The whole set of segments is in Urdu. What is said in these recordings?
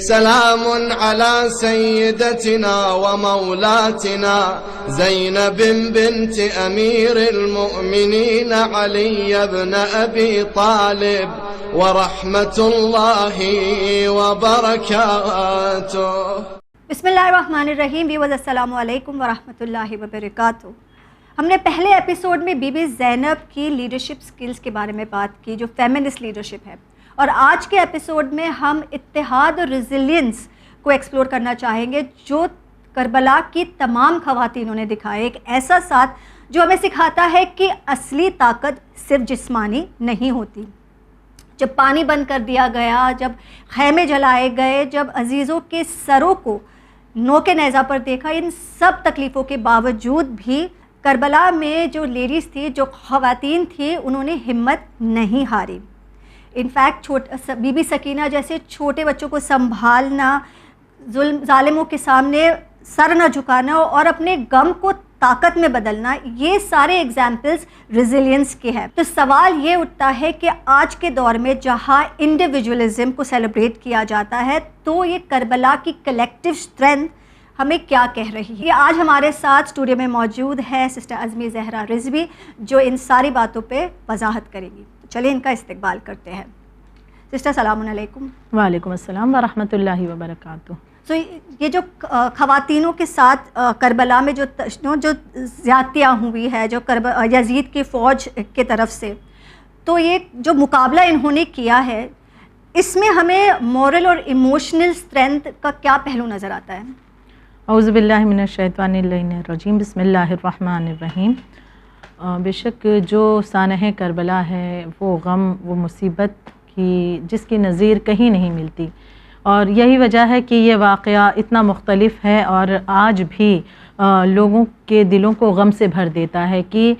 سلام على سيدتنا ومولاتنا زينب بنت أمير المؤمنين علي بن أبي طالب ورحمة الله وبركاته. بسم اللہ الرحمن الرحیم. ویورز السلام علیکم ورحمۃ اللہ وبرکاتہ. ہم نے پہلے ایپیسوڈ میں بی بی زینب کی لیڈرشپ سکلز کے بارے میں بات کی جو فیمنسٹ لیڈرشپ ہے، اور آج کے ایپیسوڈ میں ہم اتحاد اور ریزیلینس کو ایکسپلور کرنا چاہیں گے جو کربلا کی تمام خواتینوں نے دکھایا. ایک ایسا ساتھ جو ہمیں سکھاتا ہے کہ اصلی طاقت صرف جسمانی نہیں ہوتی. جب پانی بند کر دیا گیا، جب خیمے جلائے گئے، جب عزیزوں کے سروں کو نوک نیزہ پر دیکھا، ان سب تکلیفوں کے باوجود بھی کربلا میں جو لیڈیز تھی، جو خواتین تھیں، انہوں نے ہمت نہیں ہاری. انفیکٹ بی بی سکینہ جیسے چھوٹے بچوں کو سنبھالنا، ظالموں کے سامنے سر نہ جھکانا اور اپنے غم کو طاقت میں بدلنا، یہ سارے ایگزامپلس ریزیلینس کے ہیں. تو سوال یہ اٹھتا ہے کہ آج کے دور میں جہاں انڈیویجولزم کو سیلیبریٹ کیا جاتا ہے، تو یہ کربلا کی کلیکٹیو اسٹرینتھ ہمیں کیا کہہ رہی ہے. آج ہمارے ساتھ اسٹوڈیو میں موجود ہے سسٹر عظمی زہرا رضوی، جو ان ساری باتوں پہ وضاحت کریں گی. چلیے ان کا استقبال کرتے ہیں. سسٹر السلام علیکم. وعلیکم السلام ورحمۃ اللہ وبرکاتہ. تو یہ جو خواتینوں کے ساتھ کربلا میں جو زیادتیاں ہوئی ہے، جو یزید کی فوج کی طرف سے، تو یہ جو مقابلہ انہوں نے کیا ہے، اس میں ہمیں مورل اور ایموشنل اسٹرینتھ کا کیا پہلو نظر آتا ہے؟ اعوذ باللہ من الشیطان الرجیم. بسم اللہ الرحمن الرحیم. بے شک جو سانحہ کربلا ہے وہ غم، وہ مصیبت کی جس کی نظیر کہیں نہیں ملتی، اور یہی وجہ ہے کہ یہ واقعہ اتنا مختلف ہے اور آج بھی لوگوں کے دلوں کو غم سے بھر دیتا ہے کہ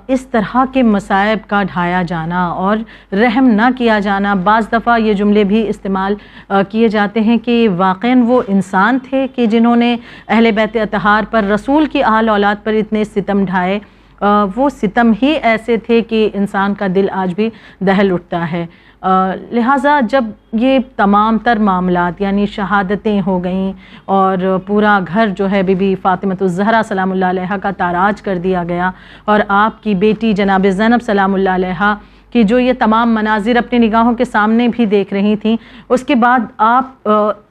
اس طرح کے مصائب کا ڈھایا جانا اور رحم نہ کیا جانا. بعض دفعہ یہ جملے بھی استعمال کیے جاتے ہیں کہ واقعاً وہ انسان تھے کہ جنہوں نے اہل بیت اطہار پر، رسول کی آل اولاد پر اتنے ستم ڈھائے. وہ ستم ہی ایسے تھے کہ انسان کا دل آج بھی دہل اٹھتا ہے. لہٰذا جب یہ تمام تر معاملات یعنی شہادتیں ہو گئیں اور پورا گھر جو ہے بی بی فاطمۃ الزہرا سلام اللہ علیہا کا تاراج کر دیا گیا، اور آپ کی بیٹی جناب زینب سلام اللہ علیہا کہ جو یہ تمام مناظر اپنی نگاہوں کے سامنے بھی دیکھ رہی تھیں، اس کے بعد آپ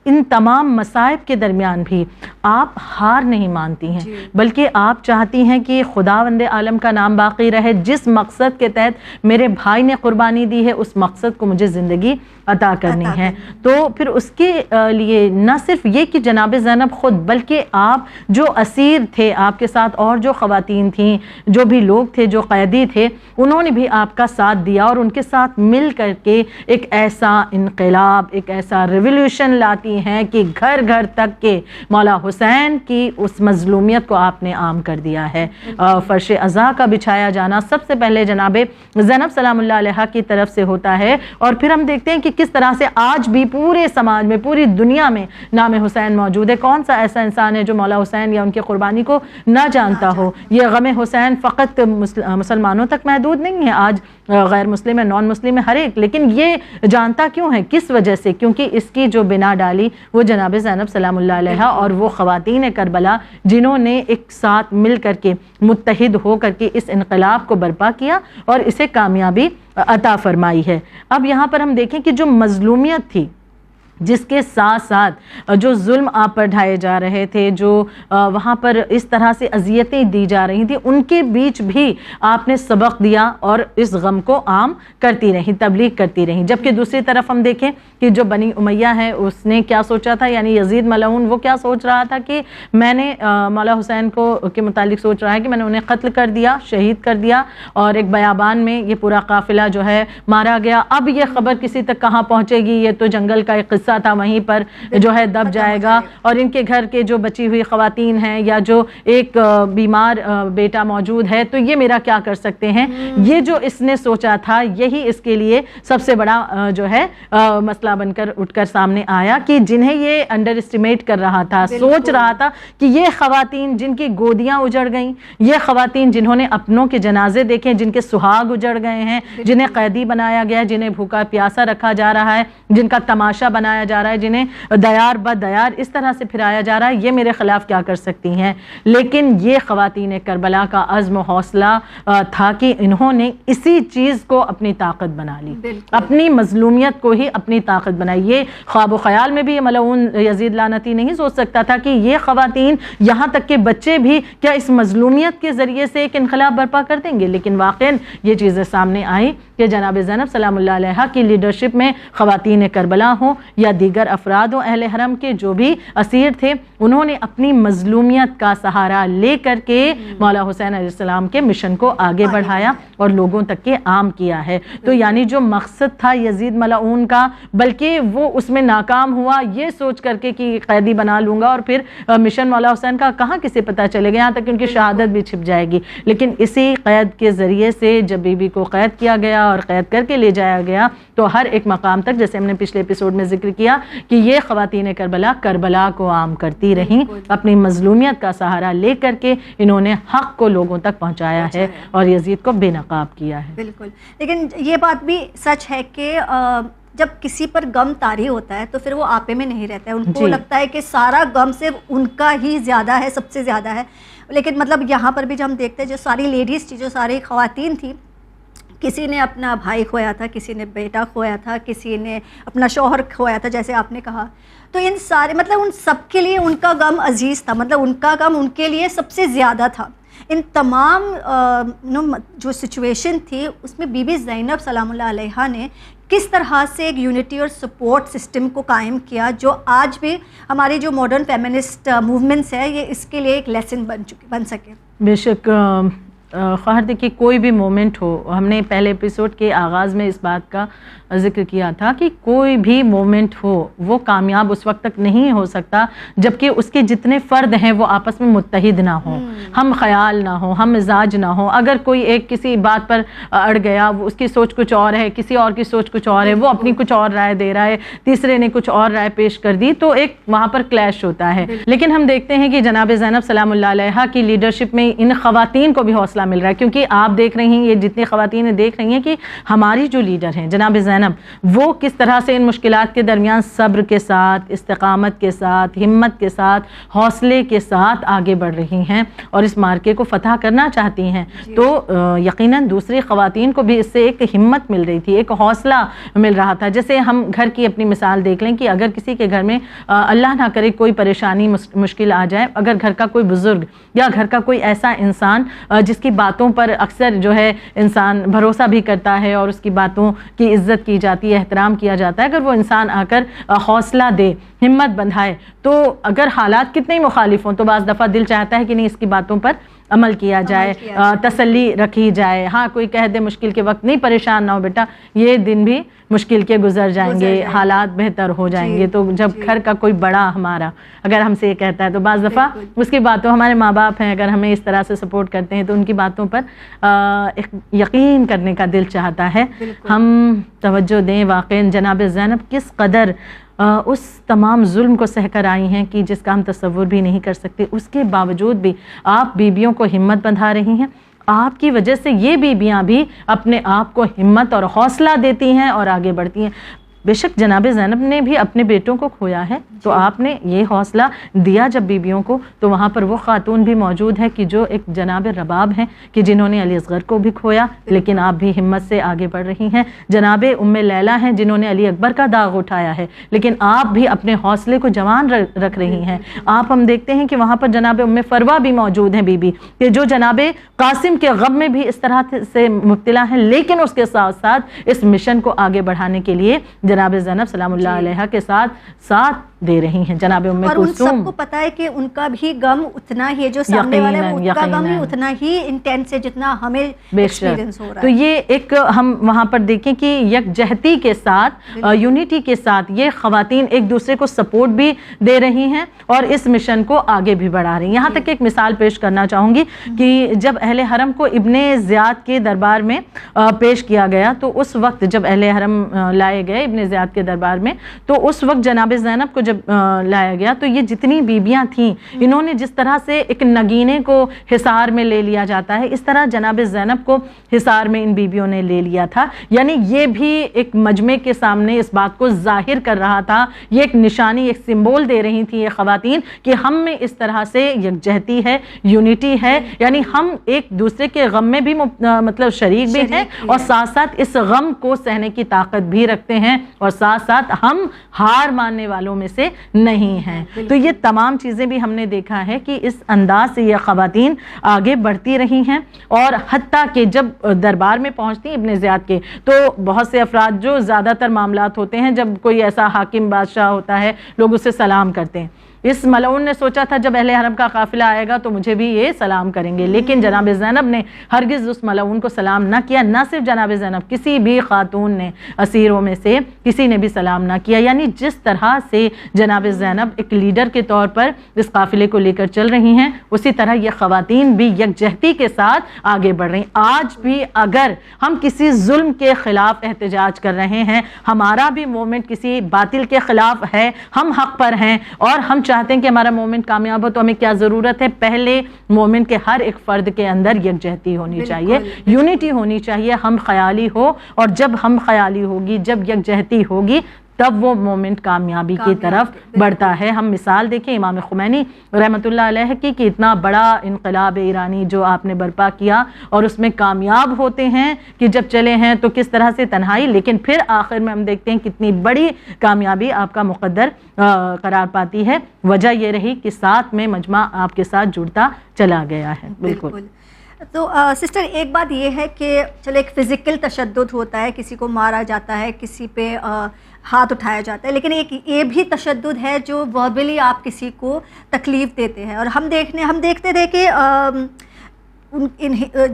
ان تمام مصائب کے درمیان بھی آپ ہار نہیں مانتی ہیں، بلکہ آپ چاہتی ہیں کہ خداوند عالم کا نام باقی رہے. جس مقصد کے تحت میرے بھائی نے قربانی دی ہے، اس مقصد کو مجھے زندگی عطا کرنی ہے. تو پھر اس کے لیے نہ صرف یہ کہ جناب زینب خود، بلکہ آپ جو اسیر تھے، آپ کے ساتھ اور جو خواتین تھیں، جو بھی لوگ تھے، جو قیدی تھے، انہوں نے بھی آپ کا ساتھ دیا اور ان کے ساتھ مل کر کے ایک ایسا انقلاب، ایک ایسا ریولیوشن لاتی ہیں کہ گھر گھر تک کے مولا حسین کی اس مظلومیت کو آپ نے عام کر دیا ہے. فرش عزا کا بچھایا جانا سب سے پہلے جناب زینب سلام اللہ علیہا کی طرف سے ہوتا ہے، اور پھر ہم دیکھتے ہیں کہ کس طرح سے آج بھی پورے سماج میں، پوری دنیا میں نام حسین موجود ہے. کون سا ایسا انسان ہے جو مولا حسین یا ان کی قربانی کو نہ جانتا ہو؟ یہ غم حسین فقط مسلمانوں تک محدود نہیں ہے، آج غیر مسلم ہے، نان مسلم ہے، ہر ایک. لیکن یہ جانتا کیوں ہے؟ کس وجہ سے؟ کیونکہ اس کی جو بنا ڈالی وہ جناب زینب سلام اللہ علیہا اور وہ خواتین کربلا جنہوں نے ایک ساتھ مل کر کے متحد ہو کر کے اس انقلاب کو برپا کیا اور اسے کامیابی عطا فرمائی ہے. اب یہاں پر ہم دیکھیں کہ جو مظلومیت تھی، جس کے ساتھ ساتھ جو ظلم آپ پر ڈھائے جا رہے تھے، جو وہاں پر اس طرح سے اذیتیں دی جا رہی تھیں، ان کے بیچ بھی آپ نے سبق دیا اور اس غم کو عام کرتی رہیں، تبلیغ کرتی رہیں. جبکہ دوسری طرف ہم دیکھیں کہ جو بنی امیہ ہے اس نے کیا سوچا تھا، یعنی یزید ملعون وہ کیا سوچ رہا تھا کہ میں نے مولا حسین کو کے متعلق سوچ رہا ہے کہ میں نے انہیں قتل کر دیا، شہید کر دیا، اور ایک بیابان میں یہ پورا قافلہ جو ہے مارا گیا. اب یہ خبر کسی تک کہاں پہنچے گی؟ یہ تو جنگل کا ایک قصہ تھا، وہیں پر جو ہے دب جائے گا، اور ان کے گھر کے جو بچی ہوئی خواتین ہیں یا جو ایک بیمار بیٹا موجود ہے تو یہ میرا کیا کر سکتے ہیں. یہ جو اس نے سوچا تھا یہی اس کے لیے سب سے بڑا جو ہے مسئلہ بن کر اٹھ کر سامنے آیا کہ جنہیں یہ انڈر اسٹیمیٹ کر رہا تھا، سوچ رہا تھا کہ یہ خواتین جن کی گودیاں اجڑ گئیں، یہ خواتین جنہوں نے اپنوں کے جنازے دیکھے، جن کے سہاگ اجڑ گئے ہیں، جنہیں قیدی بنایا گیا ہے، جنہیں بھوکا پیاسا رکھا جا رہا ہے، جن کا تماشا بنایا پھرایا جا رہا ہے, جنہیں دیار بدیار اس طرح سے پھرایا جا رہا ہے, یہ میرے خلاف کیا کر سکتی ہیں. لیکن یہ خواتین کربلا کا عزم و حوصلہ تھا کہ انہوں نے اسی چیز کو اپنی طاقت بنا لی, اپنی مظلومیت کو ہی اپنی طاقت بنائی. یہ خواب و خیال میں بھی یہ ملعون یزید لعنتی نہیں سوچ سکتا تھا کہ یہ خواتین یہاں تک کہ بچے بھی کیا اس مظلومیت کے ذریعے سے ایک انقلاب برپا کر دیں گے. لیکن واقعاً یہ چیزیں سامنے آئیں کہ جناب زینب سلام اللہ علیہا کی لیڈرشپ میں خواتین کربلا ہوں یا دیگر افراد ہوں اہل حرم کے جو بھی اسیر تھے, انہوں نے اپنی مظلومیت کا سہارا لے کر کے مولا حسین علیہ السلام کے مشن کو آگے بڑھایا اور لوگوں تک کے عام کیا ہے. تو یعنی جو مقصد تھا یزید ملعون کا, بلکہ وہ اس میں ناکام ہوا یہ سوچ کر کے کہ قیدی بنا لوں گا اور پھر مشن مولا حسین کا کہاں کسی پتہ چلے گا, یہاں تک کہ ان کی شہادت بھی چھپ جائے گی. لیکن اسی قید کے ذریعے سے جب بی بی کو قید کیا گیا اور قید کر کے لے جایا گیا تو ہر ایک مقام تک, جیسے ہم نے پچھلے ایپیسوڈ میں ذکر کیا کہ یہ خواتین کربلا کو عام کرتی رہیں, اپنی مظلومیت کا سہارا لے کر کے انہوں نے حق کو لوگوں تک پہنچایا ہے اور یزید کو بے نقاب کیا ہے. بالکل. لیکن یہ بات بھی سچ ہے کہ جب کسی پر غم طاری ہوتا ہے تو پھر وہ آپے میں نہیں رہتا ہے, ان کو لگتا ہے کہ سارا غم صرف ان کا ہی زیادہ ہے, سب سے زیادہ ہے. لیکن مطلب یہاں پر بھی جو ہم دیکھتے ہیں جو ساری لیڈیز تھی, جو ساری خواتین تھیں, کسی نے اپنا بھائی کھویا تھا, کسی نے بیٹا کھویا تھا, کسی نے اپنا شوہر کھویا تھا جیسے آپ نے کہا. تو ان سارے مطلب ان سب کے لیے ان کا غم عزیز تھا, مطلب ان کا غم ان کے لیے سب سے زیادہ تھا. ان تمام جو سچویشن تھی اس میں بی بی زینب سلام اللہ علیہا نے کس طرح سے ایک یونٹی اور سپورٹ سسٹم کو قائم کیا, جو آج بھی ہماری جو ماڈرن فیمنسٹ موومنٹس ہے یہ اس کے لیے ایک لیسن بن سکے. بے شک خواہر دیکھیے کوئی بھی مومنٹ ہو, ہم نے پہلے ایپیسوڈ کے آغاز میں اس بات کا ذکر کیا تھا کہ کوئی بھی مومنٹ ہو وہ کامیاب اس وقت تک نہیں ہو سکتا جبکہ اس کے جتنے فرد ہیں وہ آپس میں متحد نہ ہوں, ہم خیال نہ ہوں, ہم مزاج نہ ہوں. اگر کوئی ایک کسی بات پر اڑ گیا, اس کی سوچ کچھ اور ہے, کسی اور کی سوچ کچھ اور ہے, وہ اپنی کچھ اور رائے دے رہا ہے, تیسرے نے کچھ اور رائے پیش کر دی, تو ایک وہاں پر کلیش ہوتا ہے. لیکن ہم دیکھتے ہیں کہ جناب زینب سلام اللہ علیہا کی لیڈرشپ میں ان خواتین کو بھی حوصلہ مل رہا ہے, کیونکہ آپ دیکھ رہی ہیں, یہ جتنی خواتین دیکھ رہی ہیں کہ ہماری جو لیڈر ہیں جناب زینب, وہ کس طرح سے ان مشکلات کے درمیان صبر کے ساتھ, استقامت کے ساتھ, ہمت کے ساتھ, حوصلے کے ساتھ آگے بڑھ رہی ہیں اور اس مارکے کو فتح کرنا چاہتی ہیں. تو یقیناً دوسری خواتین کو بھی اس سے ایک ہمت مل رہی تھی, ایک حوصلہ مل رہا تھا. جیسے ہم گھر کی اپنی مثال دیکھ لیں کہ اگر کسی کے گھر میں اللہ نہ کرے کوئی پریشانی مشکل آ جائے, اگر گھر کا کوئی بزرگ یا گھر کا کوئی ایسا انسان جس کی باتوں پر اکثر جو ہے انسان بھروسہ بھی کرتا ہے اور اس کی باتوں کی عزت کی جاتی ہے, احترام کیا جاتا ہے, اگر وہ انسان آ کر حوصلہ دے, ہمت بندھائے, تو اگر حالات کتنے ہی مخالف ہوں تو بعض دفعہ دل چاہتا ہے کہ نہیں اس کی باتوں پر عمل کیا جائے, تسلی رکھی جائے. ہاں کوئی کہہ دے مشکل کے وقت نہیں پریشان نہ ہو بیٹا, یہ دن بھی مشکل کے گزر جائیں گے, حالات بہتر ہو جائیں گے. تو جب گھر کا کوئی بڑا ہمارا اگر ہم سے یہ کہتا ہے تو بعض دفعہ اس کی باتوں, ہمارے ماں باپ ہیں اگر ہمیں اس طرح سے سپورٹ کرتے ہیں تو ان کی باتوں پر یقین کرنے کا دل چاہتا ہے. ہم توجہ دیں, واقعاً جناب زینب کس قدر اس تمام ظلم کو سہ کر آئی ہیں کہ جس کا ہم تصور بھی نہیں کر سکتے. اس کے باوجود بھی آپ بیبیوں کو ہمت بندھا رہی ہیں, آپ کی وجہ سے یہ بیبیاں بھی اپنے آپ کو ہمت اور حوصلہ دیتی ہیں اور آگے بڑھتی ہیں. بے شک جناب زینب نے بھی اپنے بیٹوں کو کھویا ہے, تو آپ نے یہ حوصلہ دیا جب بیبیوں کو, تو وہاں پر وہ خاتون بھی موجود ہے کہ جو ایک جناب رباب ہیں کہ جنہوں نے علی اصغر کو بھی کھویا, لیکن آپ بھی ہمت سے آگے بڑھ رہی ہیں. جناب ام لیلہ ہیں جنہوں نے علی اکبر کا داغ اٹھایا ہے, لیکن آپ بھی اپنے حوصلے کو جوان رکھ رہی ہیں. آپ ہم دیکھتے ہیں کہ وہاں پر جناب ام فروہ بھی موجود ہیں, بی بی کہ جو جناب قاسم کے غم میں بھی اس طرح سے مبتلا ہیں, لیکن اس کے ساتھ ساتھ اس مشن کو آگے بڑھانے کے لیے جناب زینب سلام اللہ علیہا کے ساتھ دے رہی ہیں. جناب ام کلثوم, اور ان سب کو پتا ہے کہ ان کا بھی غم اتنا ہی ہے, جو سامنے والے ان کا غم بھی اتنا ہی انٹینس ہے جتنا ہمیں ایکسپیرینس ہو رہا ہے. تو یہ ایک ہم وہاں پر دیکھیں کہ یکجہتی کے ساتھ, یونٹی کے ساتھ یہ خواتین ایک دوسرے کو سپورٹ بھی دے رہی ہیں اور اس مشن کو آگے بھی بڑھا رہی ہیں. یہاں تک ایک مثال پیش کرنا چاہوں گی کہ جب اہل حرم کو ابن زیاد کے دربار میں پیش کیا گیا, تو اس وقت جب اہل حرم لائے گئے, ابن زیاد کے دربار میں، تو اس وقت جناب زینب کو جب لایا گیا تو یہ جتنی بیبیاں تھیں انہوں نے جس طرح سے ایک نگینے کو حصار میں لے لیا جاتا ہے، اس طرح جناب زینب کو حصار میں ان بیبیوں نے لے لیا تھا. یعنی یہ بھی ایک مجمع کے سامنے اس بات کو ظاہر کر رہا تھا، یہ ایک نشانی، ایک سمبول دے رہی تھی یہ خواتین کہ ہم میں اس طرح سے یکجہتی ہے، یونٹی ہے، یعنی ہم ایک دوسرے کے غم میں بھی مطلب شریک بھی ہیں اور ساتھ ساتھ اس غم کو سہنے کی طاقت بھی رکھتے ہیں اور ساتھ ساتھ ہم ہار ماننے والوں میں سے نہیں ہیں. تو یہ تمام چیزیں بھی ہم نے دیکھا ہے کہ اس انداز سے یہ خواتین آگے بڑھتی رہی ہیں. اور حتیٰ کہ جب دربار میں پہنچتی ابن زیاد کے تو بہت سے افراد جو زیادہ تر معاملات ہوتے ہیں جب کوئی ایسا حاکم بادشاہ ہوتا ہے لوگ اسے سلام کرتے ہیں. اس ملعون نے سوچا تھا جب اہل حرم کا قافلہ آئے گا تو مجھے بھی یہ سلام کریں گے، لیکن جناب زینب نے ہرگز اس ملعون کو سلام نہ کیا. نہ صرف جناب زینب، کسی بھی خاتون نے اسیروں میں سے کسی نے بھی سلام نہ کیا. یعنی جس طرح سے جناب زینب ایک لیڈر کے طور پر اس قافلے کو لے کر چل رہی ہیں، اسی طرح یہ خواتین بھی یکجہتی کے ساتھ آگے بڑھ رہی ہیں. آج بھی اگر ہم کسی ظلم کے خلاف احتجاج کر رہے ہیں، ہمارا بھی مومنٹ کسی باطل کے خلاف ہے، ہم حق پر ہیں اور ہم چاہتے ہیں کہ ہمارا مومنٹ کامیاب ہو، تو ہمیں کیا ضرورت ہے؟ پہلے مومنٹ کے ہر ایک فرد کے اندر یکجہتی ہونی چاہیے، یونٹی ہونی چاہیے، ہم خیالی ہو. اور جب ہم خیالی ہوگی، جب یکجہتی ہوگی، تب وہ مومنٹ کامیابی کی طرف بڑھتا ہے. ہم مثال دیکھیں امام خمینی رحمۃ اللہ علیہ کی کہ اتنا بڑا انقلاب ایرانی جو آپ نے برپا کیا اور اس میں کامیاب ہوتے ہیں کہ جب چلے ہیں تو کس طرح سے تنہائی، لیکن پھر آخر میں ہم دیکھتے ہیں کتنی بڑی کامیابی آپ کا مقدر قرار پاتی ہے. وجہ یہ رہی کہ ساتھ میں مجمع آپ کے ساتھ جڑتا چلا گیا ہے. بالکل. تو سسٹر ایک بات یہ ہے کہ چلو ایک فزیکل تشدد ہوتا ہے، کسی کو مارا جاتا ہے، کسی پہ ہاتھ اٹھایا جاتا ہے، لیکن ایک یہ بھی تشدد ہے جو وربلی آپ کسی کو تکلیف دیتے ہیں. اور ہم دیکھتے تھے کہ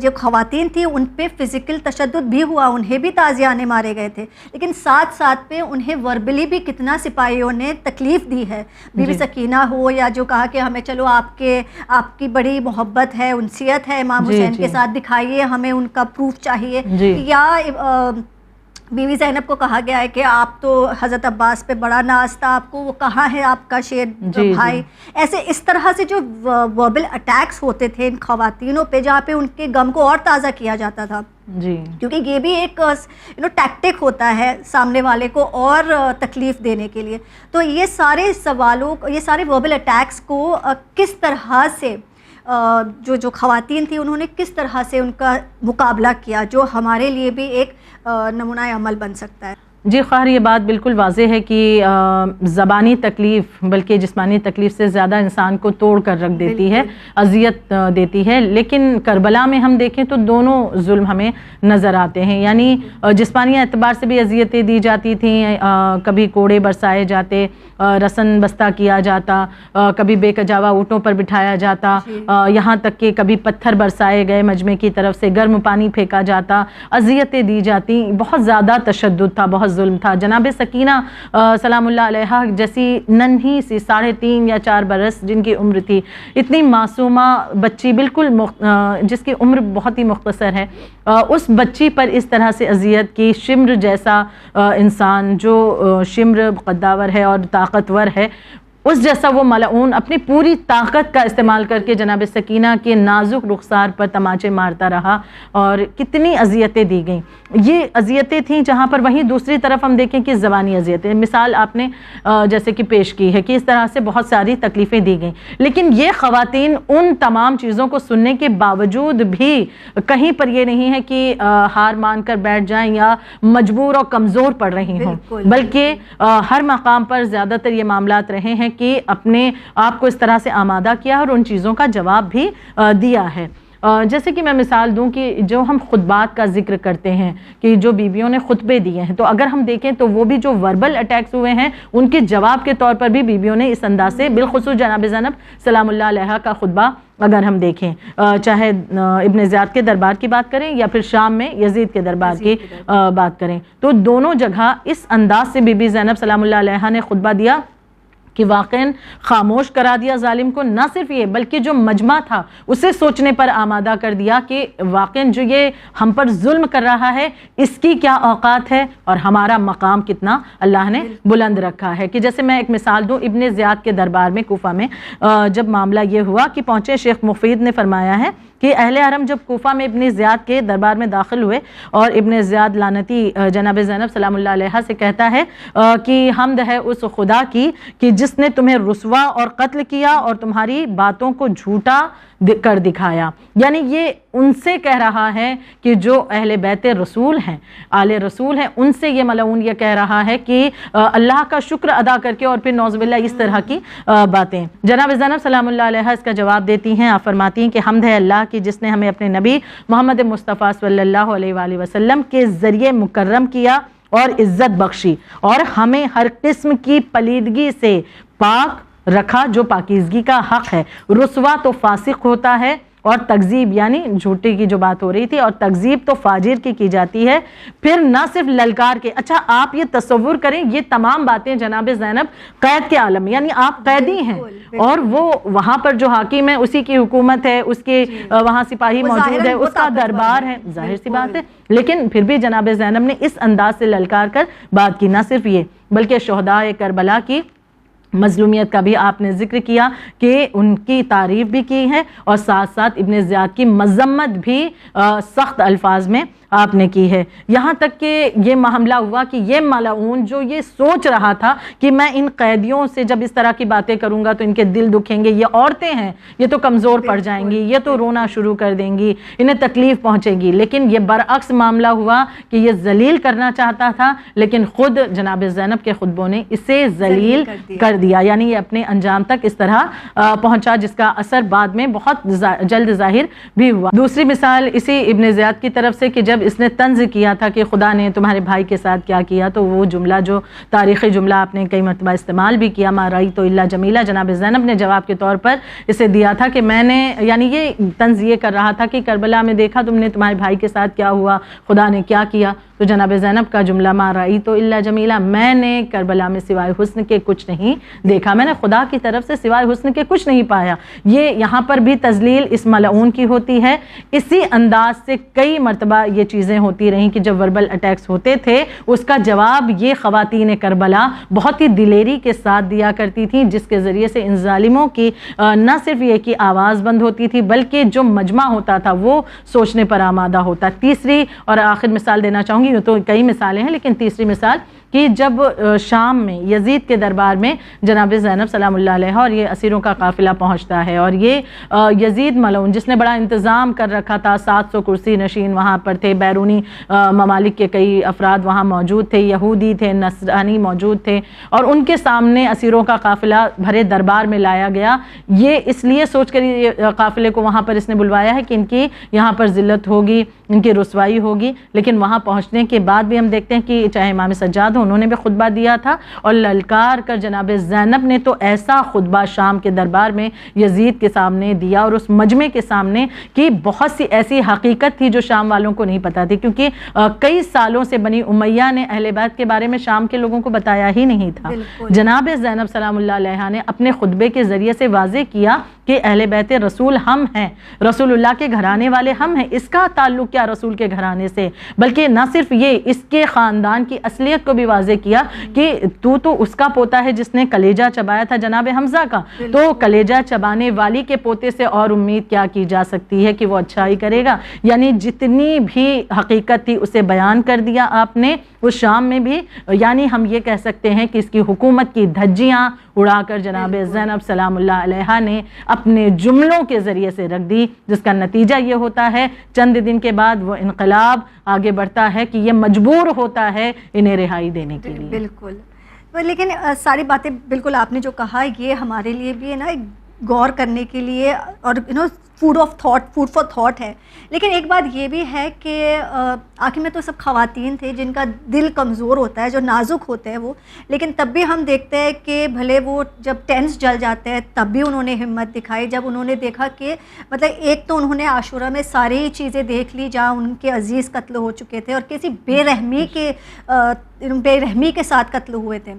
جو خواتین تھیں ان پہ فزیکل تشدد بھی ہوا، انہیں بھی تازیانے مارے گئے تھے، لیکن ساتھ ساتھ پہ انہیں وربلی بھی کتنا سپاہیوں نے تکلیف دی ہے. بی بی سکینہ ہو یا جو کہا کہ ہمیں چلو آپ کی بڑی محبت ہے، انسیت ہے امام حسین کے ساتھ، دکھائیے، ہمیں ان کا پروف چاہیے. یا بی بی زینب کو کہا گیا ہے کہ آپ تو حضرت عباس پہ بڑا ناز تھا آپ کو، وہ کہاں ہے آپ کا شیر بھائی. ایسے اس طرح سے جو وربل اٹیکس ہوتے تھے ان خواتینوں پہ، جہاں پہ ان کے غم کو اور تازہ کیا جاتا تھا. کیونکہ یہ بھی ایک ٹیکٹک ہوتا ہے سامنے والے کو اور تکلیف دینے کے لیے. تو یہ سارے سوالوں، یہ سارے وربل اٹیکس کو کس طرح سے جو خواتین تھیں انہوں نے کس طرح سے ان کا مقابلہ کیا، جو ہمارے لیے بھی ایک نمونہ عمل بن سکتا ہے؟ جی خیر، یہ بات بالکل واضح ہے کہ زبانی تکلیف بلکہ جسمانی تکلیف سے زیادہ انسان کو توڑ کر رکھ دیتی ہے، اذیت دیتی ہے. لیکن کربلا میں ہم دیکھیں تو دونوں ظلم ہمیں نظر آتے ہیں. یعنی جسمانی اعتبار سے بھی اذیتیں دی جاتی تھیں، کبھی کوڑے برسائے جاتے، رسن بستہ کیا جاتا، کبھی بے کجاوا اونٹوں پر بٹھایا جاتا، یہاں تک کہ کبھی پتھر برسائے گئے مجمع کی طرف سے، گرم پانی پھینکا جاتا، اذیتیں دی جاتی. بہت زیادہ تشدد تھا، بہت ظلم تھا. جناب سکینہ سلام اللہ علیہ جیسی ننھی سی 3.5 یا 4 برس جن کی عمر تھی، اتنی معصومہ بچی، بالکل جس کی عمر بہت ہی مختصر ہے، اس بچی پر اس طرح سے اذیت کی. شمر جیسا انسان جو شمر قداور ہے اور طاقتور ہے، اس جیسا وہ ملعون اپنی پوری طاقت کا استعمال کر کے جناب سکینہ کے نازک رخسار پر تماچے مارتا رہا اور کتنی اذیتیں دی گئیں. یہ اذیتیں تھیں جہاں پر وہیں دوسری طرف ہم دیکھیں کہ زبانی اذیتیں، مثال آپ نے جیسے کہ پیش کی ہے کہ اس طرح سے بہت ساری تکلیفیں دی گئیں. لیکن یہ خواتین ان تمام چیزوں کو سننے کے باوجود بھی کہیں پر یہ نہیں ہے کہ ہار مان کر بیٹھ جائیں یا مجبور اور کمزور پڑ رہی ہوں، بلکہ ہر مقام پر زیادہ تر یہ معاملات رہے ہیں کہ اپنے آپ کو اس طرح سے آمادہ کیا اور ان چیزوں کا جواب بھی دیا ہے. جیسے کہ میں مثال دوں کہ جو ہم خطبات کا ذکر کرتے ہیں کہ جو بیویوں نے خطبے دیے ہیں، تو اگر ہم دیکھیں تو وہ بھی جو وربل اٹیکس ہوئے ہیں ان کے جواب کے طور پر بھی بیویوں نے اس انداز سے، بالخصوص جناب زینب سلام اللہ علیہ کا خطبہ اگر ہم دیکھیں، چاہے ابن زیاد کے دربار کی بات کریں یا پھر شام میں یزید کے دربار کی بات کریں، تو دونوں جگہ اس انداز سے بی بی زینب سلام اللہ علیہ نے خطبہ دیا کہ واقعاً خاموش کرا دیا ظالم کو، نہ صرف یہ بلکہ جو مجمع تھا اسے سوچنے پر آمادہ کر دیا کہ واقعاً جو یہ ہم پر ظلم کر رہا ہے اس کی کیا اوقات ہے اور ہمارا مقام کتنا اللہ نے بلند رکھا ہے. کہ جیسے میں ایک مثال دوں، ابن زیاد کے دربار میں کوفہ میں جب معاملہ یہ ہوا کہ پہنچے، شیخ مفید نے فرمایا ہے کہ اہل حرم جب کوفہ میں ابن زیاد کے دربار میں داخل ہوئے اور ابن زیاد لعنتی جناب زینب سلام اللہ علیہ سے کہتا ہے کہ حمد ہے اس خدا کی کہ جس نے تمہیں رسوا اور قتل کیا اور تمہاری باتوں کو جھوٹا کر دکھایا. یعنی یہ ان سے کہہ رہا ہے کہ جو اہل بیت رسول ہیں، آل رسول ہیں، ان سے یہ ملعون یہ کہہ رہا ہے کہ اللہ کا شکر ادا کر کے اور پھر نعوذ باللہ اس طرح کی باتیں. جناب زینب سلام اللہ علیہ اس کا جواب دیتی ہیں، آپ فرماتی ہیں کہ حمد ہے اللہ کی جس نے ہمیں اپنے نبی محمد مصطفیٰ صلی اللہ علیہ وآلہ وسلم کے ذریعے مکرم کیا اور عزت بخشی اور ہمیں ہر قسم کی پلیدگی سے پاک رکھا جو پاکیزگی کا حق ہے. رسوا تو فاسق ہوتا ہے اور تکذیب یعنی جھوٹے کی جو بات ہو رہی تھی، اور تکذیب تو فاجر کی جاتی ہے. پھر نہ صرف للکار کے، اچھا آپ یہ تصور کریں یہ تمام باتیں جناب زینب قید کے عالم، یعنی آپ قیدی ہیں اور وہ وہاں پر جو حاکم ہے اسی کی حکومت ہے، اس کے وہاں سپاہی موجود ہے، اس کا دربار ہے، ظاہر سی بات ہے. لیکن پھر بھی جناب زینب نے اس انداز سے للکار کر بات کی. نہ صرف یہ بلکہ شہداء کربلا کی مظلومیت کا بھی آپ نے ذکر کیا کہ ان کی تعریف بھی کی ہے اور ساتھ ساتھ ابن زیاد کی مذمت بھی سخت الفاظ میں آپ نے کی ہے. یہاں تک کہ یہ معاملہ ہوا کہ یہ ملعون جو یہ سوچ رہا تھا کہ میں ان قیدیوں سے جب اس طرح کی باتیں کروں گا تو ان کے دل دکھیں گے، یہ عورتیں ہیں یہ تو کمزور پڑ جائیں گی، یہ تو رونا شروع کر دیں گی، انہیں تکلیف پہنچے گی. لیکن یہ برعکس معاملہ ہوا کہ یہ ذلیل کرنا چاہتا تھا لیکن خود جناب زینب کے خطبوں نے اسے ذلیل کر دیا. یعنی یہ اپنے انجام تک اس طرح پہنچا جس کا اثر بعد میں بہت جلد ظاہر بھی ہوا. دوسری مثال اسی ابن زیاد کی طرف سے کہ جب اس نے طنز کیا تھا کہ خدا نے تمہارے بھائی کے ساتھ کیا کیا، تو وہ جملہ جو تاریخی جملہ آپ نے کئی مرتبہ استعمال بھی کیا، ما رأیت الا جمیلہ، جناب زینب نے جواب کے طور پر اسے دیا تھا کہ میں نے، یعنی یہ طنز یہ کر رہا تھا کہ کربلا میں دیکھا تم نے تمہارے بھائی کے ساتھ کیا ہوا، خدا نے کیا کیا. تو جناب زینب کا جملہ ما رأیت الا جمیلہ، میں نے کربلا میں سوائے حسن کے کچھ نہیں دیکھا، میں نے خدا کی طرف سے سوائے حسن کے کچھ نہیں پایا. یہ یہاں پر بھی تذلیل اس ملعون کی ہوتی ہے. اسی انداز سے کئی مرتبہ یہ چیزیں ہوتی رہیں کہ جب وربل اٹیکس ہوتے تھے اس کا جواب یہ خواتین کربلا بہت ہی دلیری کے ساتھ دیا کرتی تھیں، جس کے ذریعے سے ان ظالموں کی نہ صرف یہ کہ آواز بند ہوتی تھی بلکہ جو مجمع ہوتا تھا وہ سوچنے پر آمادہ ہوتا. تیسری اور آخر مثال دینا چاہوں گی، تو کئی مثالیں ہیں لیکن تیسری مثال کہ جب شام میں یزید کے دربار میں جناب زینب سلام اللہ علیہ اور یہ اسیروں کا قافلہ پہنچتا ہے، اور یہ یزید ملعون جس نے بڑا انتظام کر رکھا تھا، 700 کرسی نشین وہاں پر تھے، بیرونی ممالک کے کئی افراد وہاں موجود تھے، یہودی تھے، نصرانی موجود تھے، اور ان کے سامنے اسیروں کا قافلہ بھرے دربار میں لایا گیا. یہ اس لیے سوچ کر یہ قافلے کو وہاں پر اس نے بلوایا ہے کہ ان کی یہاں پر ذلت ہوگی، ان کی رسوائی ہوگی. لیکن وہاں پہنچنے کے بعد بھی ہم دیکھتے ہیں کہ چاہے امام سجاد انہوں نے بھی خطبہ دیا تھا، اور للکار کر جناب زینب نے تو ایسا خطبہ شام کے دربار میں یزید کے سامنے دیا اور اس مجمع کے سامنے کہ بہت سی ایسی حقیقت تھی جو شام والوں کو نہیں پتا تھی، کیونکہ کئی سالوں سے بنی امیہ نے اہل بیت کے بارے میں شام کے لوگوں کو بتایا ہی نہیں تھا. جناب زینب سلام اللہ علیہ نے اپنے خطبے کے ذریعے سے واضح کیا کہ اہل بیت رسول ہم ہیں، رسول اللہ کے گھرانے والے ہم ہیں. اس کا تعلق کیا رسول کے گھرانے سے، بلکہ نہ صرف یہ، اس کے خاندان کی اصلیت کو بھی واضح کیا کہ تو اس کا پوتا ہے جس نے کلیجہ چبایا تھا جناب حمزہ کا، تو کلیجہ چبانے والی کے پوتے سے اور امید کیا کی جا سکتی ہے کہ وہ اچھائی کرے گا. یعنی جتنی بھی حقیقت تھی اسے بیان کر دیا آپ نے اس شام میں بھی. یعنی ہم یہ کہہ سکتے ہیں کہ اس کی حکومت کی دھجیاں اڑا کر جناب زینب سلام اللہ علیہ نے اپنے جملوں کے ذریعے سے رکھ دی، جس کا نتیجہ یہ ہوتا ہے چند دن کے بعد وہ انقلاب آگے بڑھتا ہے کہ یہ مجبور ہوتا ہے انہیں رہائی دینے کے لیے. بالکل. لیکن ساری باتیں بالکل آپ نے جو کہا یہ ہمارے لیے بھی ہے نا غور کرنے کے لیے اور فوڈ فار تھاٹ ہے. لیکن ایک بات یہ بھی ہے کہ آخر میں تو سب خواتین تھے جن کا دل کمزور ہوتا ہے، جو نازک ہوتے ہیں وہ، لیکن تب بھی ہم دیکھتے ہیں کہ بھلے وہ جب ٹینس جل جاتے ہیں تب بھی انہوں نے ہمت دکھائی. جب انہوں نے دیکھا کہ مطلب ایک تو انہوں نے عاشورہ میں ساری چیزیں دیکھ لی جہاں ان کے عزیز قتل ہو چکے تھے اور کسی بے رحمی کے ساتھ قتل ہوئے تھے،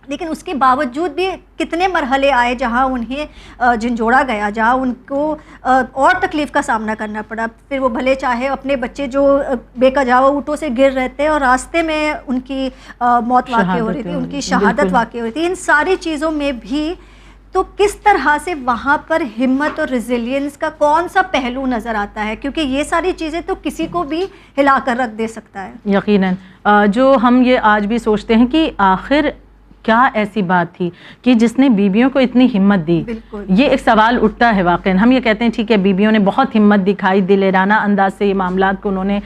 لیکن اس کے باوجود بھی کتنے مرحلے آئے جہاں انہیں جھنجھوڑا گیا، جہاں ان کو اور تکلیف کا سامنا کرنا پڑا. پھر وہ بھلے چاہے اپنے بچے جو بے کجاوہ اونٹوں سے گر رہے تھے اور راستے میں ان کی موت واقع ہو رہی تھی، ان کی شہادت واقع ہو رہی تھی، ان ساری چیزوں میں بھی تو کس طرح سے وہاں پر ہمت اور ریزیلینس کا کون سا پہلو نظر آتا ہے؟ کیونکہ یہ ساری چیزیں تو کسی کو بھی ہلا کر رکھ دے سکتا ہے. یقیناً جو ہم یہ آج بھی سوچتے ہیں کہ آخر کیا ایسی بات تھی کہ جس نے بیویوں کو اتنی ہمت دی. یہ ایک سوال اٹھتا ہے واقعاً. ہم یہ کہتے ہیں ٹھیک ہے بیویوں نے بہت ہمت دکھائی، دلیرانہ انداز سے یہ معاملات کو انہوں نے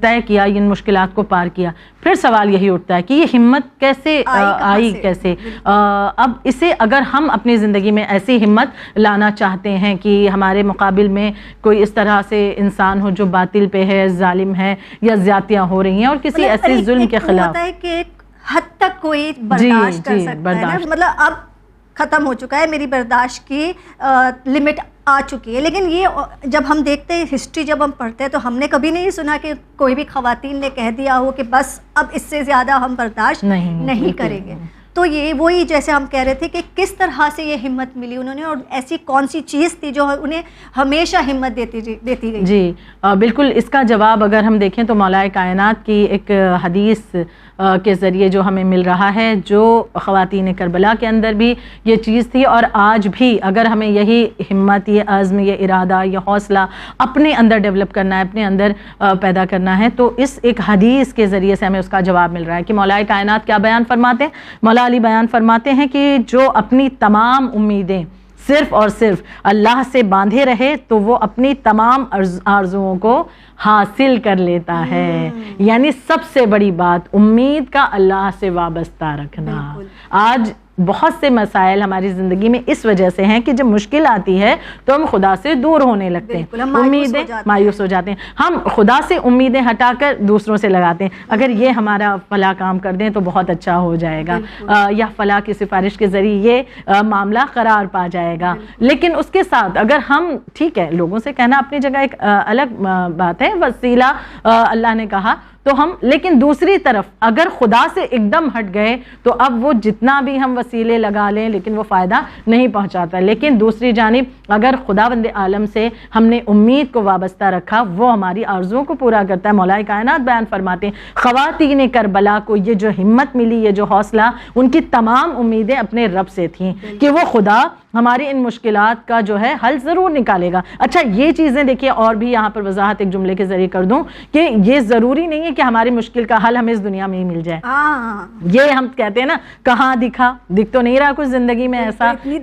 طے کیا، ان مشکلات کو پار کیا. پھر سوال یہی اٹھتا ہے کہ یہ ہمت کیسے آئی کیسے؟ اب اسے اگر ہم اپنی زندگی میں ایسی ہمت لانا چاہتے ہیں کہ ہمارے مقابل میں کوئی اس طرح سے انسان ہو جو باطل پہ ہے، ظالم ہے یا زیادتیاں ہو رہی ہیں اور کسی ایسے ظلم کے خلاف حد تک کوئی برداشت کر سکتا ہے نا، مطلب اب ختم ہو چکا ہے، میری برداشت کی لمٹ آ چکی ہے. لیکن یہ جب ہم دیکھتے ہیں ہسٹری، جب ہم پڑھتے ہیں تو ہم نے کبھی نہیں سنا کہ کوئی بھی خواتین نے کہہ دیا ہو کہ بس اب اس سے زیادہ ہم برداشت نہیں کریں گے. تو یہ وہی جیسے ہم کہہ رہے تھے کہ کس طرح سے یہ ہمت ملی انہوں نے، اور ایسی کون سی چیز تھی جو انہیں ہمیشہ ہمت دیتی گئی؟ جی بالکل. اس کا جواب اگر ہم دیکھیں تو مولا کائنات کی ایک حدیث کے ذریعے جو ہمیں مل رہا ہے، جو خواتین کربلا کے اندر بھی یہ چیز تھی اور آج بھی اگر ہمیں یہی ہمت، یہ عزم، یہ ارادہ، یہ حوصلہ اپنے اندر ڈیولپ کرنا ہے، اپنے اندر پیدا کرنا ہے، تو اس ایک حدیث کے ذریعے سے ہمیں اس کا جواب مل رہا ہے کہ مولا کائنات کیا بیان فرماتے ہیں؟ مولا علی بیان فرماتے ہیں کہ جو اپنی تمام امیدیں صرف اور صرف اللہ سے باندھے رہے تو وہ اپنی تمام آرزوؤں کو حاصل کر لیتا ہے. یعنی سب سے بڑی بات امید کا اللہ سے وابستہ رکھنا. آج بہت سے مسائل ہماری زندگی میں اس وجہ سے ہیں کہ جب مشکل آتی ہے تو ہم خدا سے دور ہونے لگتے ہیں، امیدیں مایوس ہو جاتے ہیں، ہم خدا سے امیدیں ہٹا کر دوسروں سے لگاتے ہیں. اگر یہ ہمارا فلاں کام کر دیں تو بہت اچھا ہو جائے گا، یا فلاں کی سفارش کے ذریعے یہ معاملہ قرار پا جائے گا. لیکن اس کے ساتھ اگر ہم ٹھیک ہے لوگوں سے کہنا اپنی جگہ ایک الگ بات ہے، وسیلہ اللہ نے کہا تو ہم، لیکن دوسری طرف اگر خدا سے ایک دم ہٹ گئے تو اب وہ جتنا بھی ہم وسیلے لگا لیں لیکن وہ فائدہ نہیں پہنچاتا. لیکن دوسری جانب اگر خداوند عالم سے ہم نے امید کو وابستہ رکھا، وہ ہماری آرزوؤں کو پورا کرتا ہے. مولا کائنات بیان فرماتے ہیں خواتین کربلا کو یہ جو ہمت ملی، یہ جو حوصلہ، ان کی تمام امیدیں اپنے رب سے تھیں کہ وہ خدا ہماری ان مشکلات کا جو ہے حل ضرور نکالے گا. اچھا یہ چیزیں دیکھیے اور بھی یہاں پر وضاحت ایک جملے کے ذریعے کر دوں کہ یہ ضروری نہیں ہے کہ ہماری مشکل کا حل ہمیں اس دنیا میں ہی مل جائے. یہ ہم کہتے ہیں نا کہاں دکھ تو نہیں رہا کچھ زندگی میں ایسا، اتنی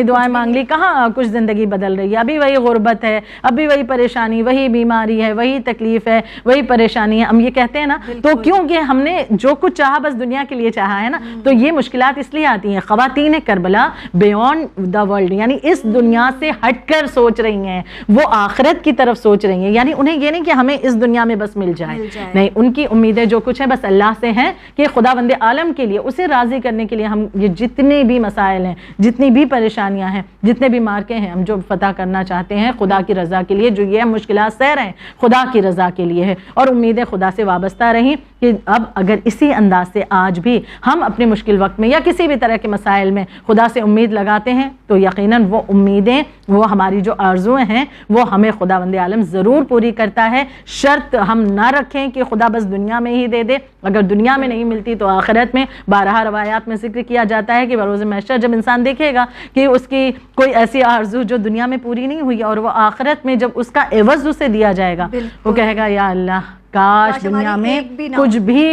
دعائیں مانگ لی، کہاں کچھ زندگی بدل رہی ہے. ابھی وہی غربت ہے، ابھی وہی پریشانی، وہی بیماری ہے، وہی تکلیف ہے، وہی پریشانی ہے. ہم یہ کہتے ہیں نا تو کیونکہ ہم نے جو کچھ چاہا بس دنیا کے لیے چاہا ہے نا، تو یہ مشکلات اس لیے آتی ہیں. خواتین کربلا بیونڈ دا ورلڈ یعنی اس دنیا سے ہٹ کر سوچ رہی ہیں، وہ آخرت کی طرف سوچ رہی ہیں. یعنی انہیں یہ نہیں کہ ہمیں اس دنیا میں بس مل جائے، نہیں، ان کی امیدیں جو کچھ ہیں بس اللہ سے ہیں کہ خداوند عالم کے لیے، اسے راضی کرنے کے لیے ہم یہ جتنے بھی مسائل ہیں، جتنی بھی پریشانیاں ہیں، جتنے بھی مارکے ہیں، ہم جو فتح کرنا چاہتے ہیں خدا کی رضا کے لیے، جو یہ مشکلات سہ رہے ہیں خدا کی رضا کے لیے ہے. اور امیدیں خدا سے وابستہ رہیں کہ اب اگر اسی انداز سے آج بھی ہم اپنے مشکل وقت میں یا کسی بھی طرح کے مسائل میں خدا سے امید لگاتے ہیں تو یقیناً وہ امیدیں، وہ ہماری جو آرزویں ہیں وہ ہمیں خداوند عالم ضرور پوری کرتا ہے. شرط ہم نہ رکھیں کہ خدا بس دنیا میں ہی دے دے، اگر دنیا میں نہیں ملتی تو آخرت میں. بارہا روایات میں ذکر کیا جاتا ہے کہ بروز محشر جب انسان دیکھے گا کہ اس کی کوئی ایسی آرزو جو دنیا میں پوری نہیں ہوئی اور وہ آخرت میں جب اس کا عوض اسے دیا جائے گا، وہ کہے گا یا اللہ کاش دنیا میں کچھ بھی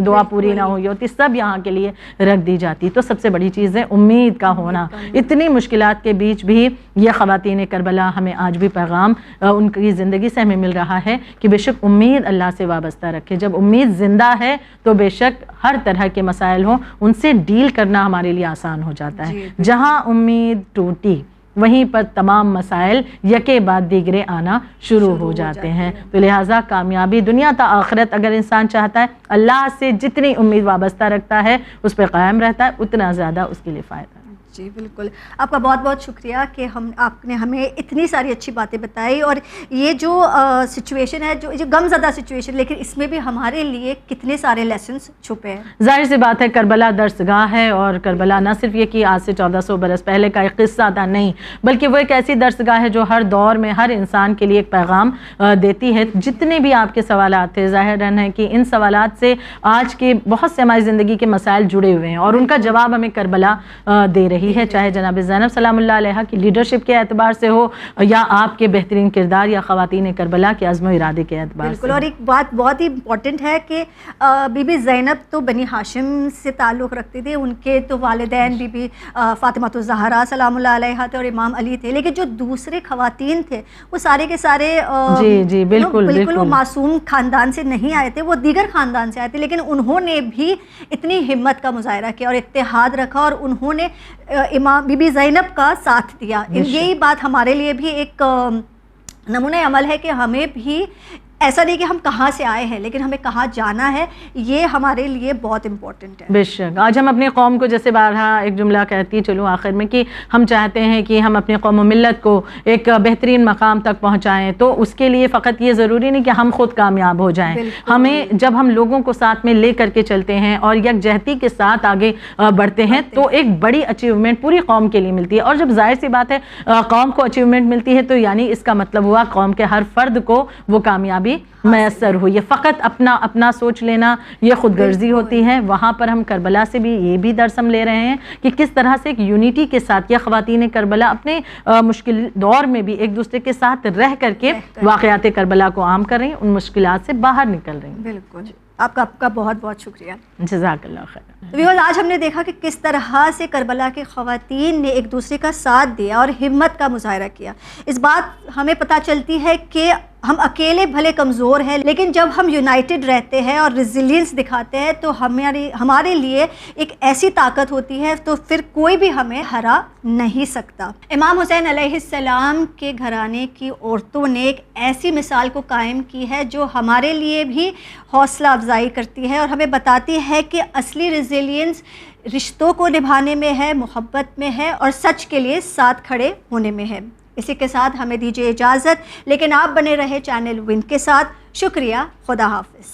دعا پوری نہ ہوئی ہوتی، سب یہاں کے لیے رکھ دی جاتی. تو سب سے بڑی چیز ہے امید کا ہونا. اتنی مشکلات کے بیچ بھی یہ خواتین کربلا ہمیں آج بھی پیغام ان کی زندگی سے ہمیں مل رہا ہے کہ بے شک امید اللہ سے وابستہ رکھے. جب امید زندہ ہے تو بے شک ہر طرح کے مسائل ہوں ان سے ڈیل کرنا ہمارے لیے آسان ہو جاتا ہے. جہاں امید ٹوٹی وہیں پر تمام مسائل یکے بعد دیگرے آنا شروع ہو جاتے ہیں. تو لہٰذا کامیابی دنیا تا آخرت اگر انسان چاہتا ہے، اللہ سے جتنی امید وابستہ رکھتا ہے، اس پہ قائم رہتا ہے، اتنا زیادہ اس کے لیے فائدہ ہے. جی بالکل، آپ کا بہت بہت شکریہ کہ آپ نے ہمیں اتنی ساری اچھی باتیں بتائی، اور یہ جو سچویشن ہے جو غم زدہ سچویشن، لیکن اس میں بھی ہمارے لیے کتنے سارے لیسنس چھپے ہیں۔ ظاہر سی بات ہے کربلا درسگاہ ہے، اور کربلا نہ صرف یہ کہ آج سے 1400 برس پہلے کا ایک قصہ تھا، نہیں، بلکہ وہ ایک ایسی درسگاہ ہے جو ہر دور میں ہر انسان کے لیے ایک پیغام دیتی ہے۔ جتنے بھی آپ کے سوالات تھے، ظاہر ہے کہ ان سوالات سے آج کے بہت سے ہماری زندگی کے مسائل جڑے ہوئے ہیں، اور ان کا جواب ہمیں کربلا دے رہی ہے، چاہے جناب زینب سلام اللہ علیہ کی لیڈرشپ کے اعتبار سے ہو، یا آپ کے بہترین کردار یا خواتین کربلا کے عزم و ارادے کے اعتبار سے۔ بالکل، اور ایک بات بہت ہی امپورٹنٹ ہے کہ بی بی زینب تو بنی ہاشم سے تعلق رکھتی تھی، ان کے تو والدین بی بی فاطمہ الزہرا سلام اللہ علیہ تھے اور امام علی تھے، لیکن جو دوسرے خواتین تھے وہ سارے کے سارے جی بالکل وہ معصوم خاندان سے نہیں آئے تھے، وہ دیگر خاندان سے آئے تھے، لیکن انہوں نے بھی اتنی ہمت کا مظاہرہ کیا اور اتحاد رکھا، اور انہوں نے امام بی بی زینب کا ساتھ دیا۔ یہی بات ہمارے لیے بھی ایک نمونہ عمل ہے کہ ہمیں بھی ایسا نہیں کہ ہم کہاں سے آئے ہیں، لیکن ہمیں کہاں جانا ہے، یہ ہمارے لیے بہت امپورٹنٹ ہے۔ بے شک، آج ہم اپنی قوم کو جیسے بارہا ایک جملہ کہتی چلوں آخر میں کہ ہم چاہتے ہیں کہ ہم اپنی قوم و ملت کو ایک بہترین مقام تک پہنچائیں، تو اس کے لیے فقط یہ ضروری نہیں کہ ہم خود کامیاب ہو جائیں، ہمیں جب ہم لوگوں کو ساتھ میں لے کر کے چلتے ہیں اور یکجہتی کے ساتھ آگے بڑھتے ہیں تو ایک بڑی اچیومنٹ پوری قوم کے لیے ملتی ہے، اور جب ظاہر سی بات ہے قوم کو اچیومنٹ ملتی ہے تو یعنی اس کا مطلب ہوا قوم کے ہر فرد کو وہ کامیابی میسر ہوئی ہے۔ فقط اپنا سوچ لینا یہ خود غرضی ہوتی ہے۔ وہاں پر ہم کربلا سے بھی یہ بھی درس ہم لے رہے ہیں کہ کس طرح سے ایک یونٹی کے ساتھ یہ خواتین کربلا اپنے مشکل دور میں بھی ایک دوسرے کے ساتھ رہ کر کے واقعات کربلا کو عام کر رہی ہیں، ان مشکلات سے باہر نکل رہی ہیں۔ بالکل، آپ کا بہت بہت شکریہ، جزاک اللہ خیر۔ ویورز، آج ہم نے دیکھا کہ کس طرح سے کربلا کی خواتین نے ایک دوسرے کا ساتھ دیا اور ہمت کا مظاہرہ کیا۔ اس بات ہمیں پتہ چلتی ہے کہ ہم اکیلے بھلے کمزور ہیں، لیکن جب ہم یونائٹڈ رہتے ہیں اور ریزیلینس دکھاتے ہیں تو ہمارے لیے ایک ایسی طاقت ہوتی ہے، تو پھر کوئی بھی ہمیں ہرا نہیں سکتا۔ امام حسین علیہ السلام کے گھرانے کی عورتوں نے ایک ایسی مثال کو قائم کی ہے جو ہمارے لیے بھی حوصلہ افزائی کرتی ہے اور ہمیں بتاتی ہے کہ اصلی ریزیلینس رشتوں کو نبھانے میں ہے، محبت میں ہے، اور سچ کے لیے ساتھ کھڑے ہونے میں ہے۔ اسی کے ساتھ ہمیں دیجیے اجازت، لیکن آپ بنے رہے چینل ون کے ساتھ۔ شکریہ، خدا حافظ۔